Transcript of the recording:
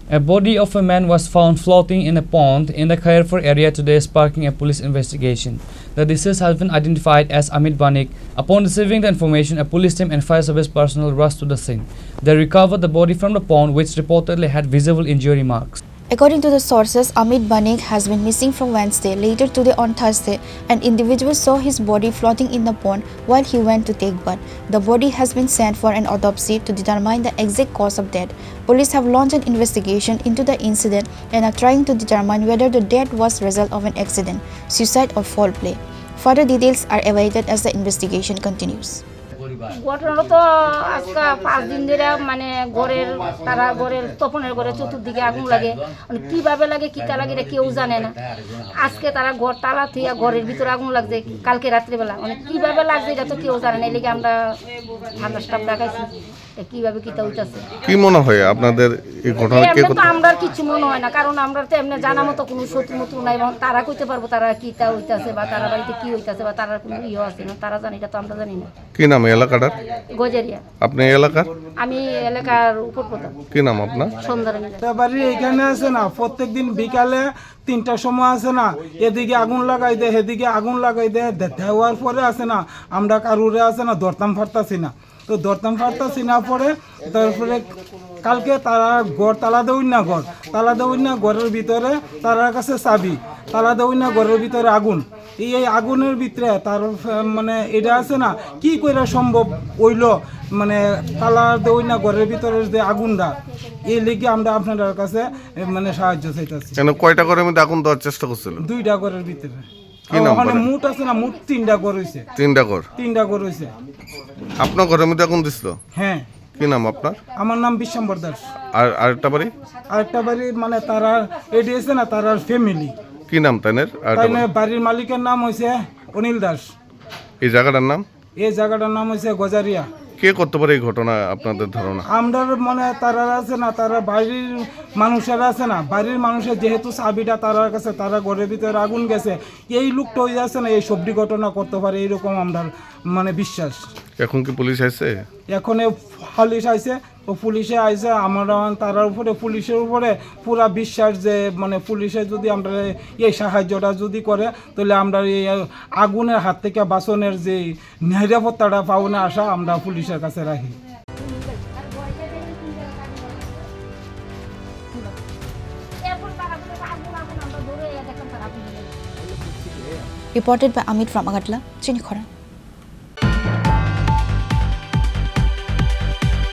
A body of a man was found floating in a pond in the Khairpur area today, sparking a police investigation. The deceased has been identified as Amit Banik. Upon receiving the information, a police team and fire service personnel rushed to the scene. They recovered the body from the pond, which reportedly had visible injury marks. According to the sources, Amit Banik has been missing from Wednesday. Later today on Thursday, an individual saw his body floating in the pond while he went to take bath. The body has been sent for an autopsy to determine the exact cause of death. Police have launched an investigation into the incident and are trying to determine whether the death was result of an accident, suicide or foul play. Further details are awaited as the investigation continues. ঘটনা তো আজকে 5 দিন ধরে মানে ঘরের তপনের ঘরে চতুর্দিকে আগুন লাগে, মানে কিভাবে লাগে কিটা লাগে এটা কেউ জানে না। আজকে তারা ঘর তালা থিয়া ঘরের ভিতরে আগুন লাগছে কালকে রাত্রিবেলা, মানে কিভাবে লাগছে এটা তো কেউ জানে না। এই লিগে আমরা থানা স্টাফ ডাকাইছি, কিভাবে কিটা হইতাছে। কি মনে হয় আপনাদের এই ঘটনা কে তো আমরা কিছু মনে হয় না, কারণ আমরা তো এমনি জানা মতো কোনো শত্রু মতো নাই, এবং তারা কইতে পারবো তারা কিটা হইতাছে বা তারা বাড়িতে কি হইতাছে বা তারা কোনো ইয়ে আছে না, তারা জানি এটা তো আমরা জানি না। কি নাম এলাকাটার? গজেরিয়া। আপনি এলাকার? আমি এলাকার উপপ্রধান। কি নাম আপনার? সুন্দরী। বাড়ি এখানে আছে না, প্রত্যেকদিন বিকালে 3টার সময় আছে না, এদিকে আগুন লাগাই দেয় এদিকে আগুন লাগাই দেয়, দেওয়ার পরে আছে না আমরা কারুরে আছে না ধরতাম ফারতাছি না, তো ধরতাম ফারতাছি না পরে তারপরে কালকে তারা ঘর তালা দেউন না ঘরের ভিতরে তারার কাছে চাবি, তালা দেউন না ঘরের ভিতরে আগুন। এই আগুনের ভিতরে তার মানে এটা আছে না কি করে সম্ভব হইল, মানে তালা দেউন না ঘরের ভিতরে যে আগুনটা, এই লিগে আমরা আপনাদের কাছে মানে সাহায্য চাইতেছি। কয়টা ঘরের মধ্যে আগুন দেওয়ার চেষ্টা করছিল? 2টা ঘরের ভিতরে। কি নাম? ওখানে মুট আছে না, মুট 3টা ঘর হইছে। 3টা ঘর? 3টা ঘর হইছে। আপনার ঘরের মধ্যে আগুন দিছিল? হ্যাঁ। কি নাম আপনার? আমার নাম বিশ্বম্বর দাস। আর আরেকটা বাড়ি? আরেকটা বাড়ি মানে তারা এডি আছে না, তারার ফ্যামিলি। কি নাম তাইনের? বাড়ির মালিকের নাম হইছে অনিল দাস। এই জায়গাটার নাম? এই জায়গাটার নাম হইছে গজারিয়া। কে করতে পারে এই ঘটনা আপনাদের ধারণা? আমরা মানে তারা আছে না, তারা বাড়ির মানুষেরা আছে না, বাড়ির মানুষের যেহেতু চাবিটা তারার কাছে, তারা ঘরের ভিতরে আগুন গেছে, এই লোকটা হয়ে যাচ্ছে না এই সবটি ঘটনা করতে পারে এইরকম আমরা মানে বিশ্বাস। এখন কি পুলিশ আইছে? এখন পুলিশ আইছে, ও পুলিশে আইছে, আমরা তার উপরে পুলিশের উপরে পুরা বিশ্বাস যে মানে পুলিশে যদি আমরা এই সাহায্যটা যদি করে তাহলে আমরা এই আগুনের হাত থেকে বাঁচনের যে নিরাপত্তাটা পাওনা আশা আমরা পুলিশের কাছে রাখি। Reported by Amit from Agatla, Chinikhara.